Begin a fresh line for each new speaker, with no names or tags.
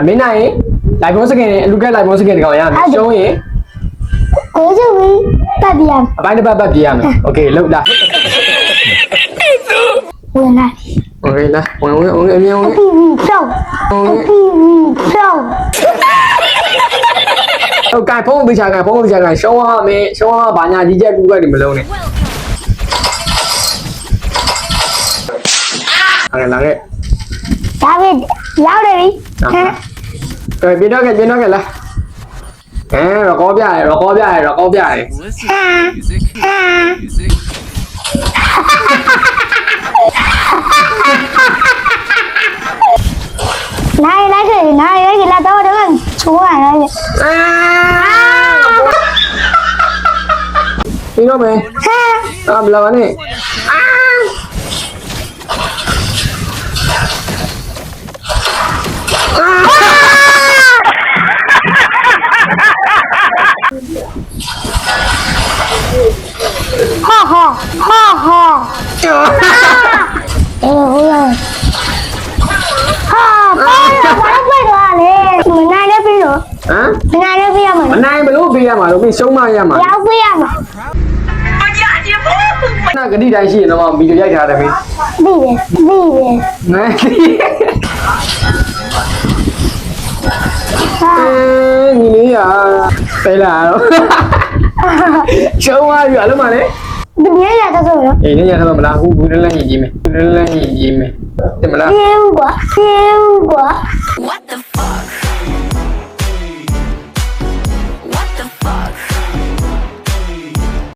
မင်းနိုင်လိုက်ဖို့စကင်လူကက်လိုက်ဖို့စကင်တကောင်ရမယ်ရှုံးရင်
ကိုကျူပြီးပတ်ပြရမယ်
အပိုင်းတစ်ပတ်ပြေးရမယ်โอเคလောက်လာ
ဝင်လာ
โอเคလာဝင်အမြင်ဝင်
ပြီးပြီးဖြောင်းပြီးပြီးဖြောင်း
ဟုတ်ကဲဖုန်းသိချာကဖုန်းသိချာကရှုံးရမယ်ရှုံးရဘာညာကြီးချက်ကူကတ်မလုံးနဲ့အဲ့လာခဲ့
ဒါပဲရောက်တယ်ပြီဟမ်
ပြတော့ကလာရကောပြရ
နိုင်လိုက်ခဲ့လာတော့ချိုးရလိုက်
ပြီးတော့မယ်
ဟမ်
ဘလာပါနဲ့
ဟာဟိုရဟာဘာလို့ပြတော့လဲမနိုင်လည်းပြီးတော့
ဟမ်
မနိုင်လည်းပြီးရမှာ
မနိုင်ဘလို့ပေးရမှာလို့ပြီးရှုံးမရမှာ
ရောက်ပြီးရမှာ
နာဂတိတိုင်းရှိရင်တော့ဗီဒီယိုရိုက်ထားတယ်မင်း
ပြီးတယ်
နိုင်
ဟာ
ညီလေးရပဲလာတော့ရှုံးသွားပြီအလုံးမလေး
ဒီမြဲရတော့ဆိုတော့
အေးနေရတော့မလားဘူးလန်းရင်ကြီးမယ်တင်မလား
ပြေဦးကွာ
What the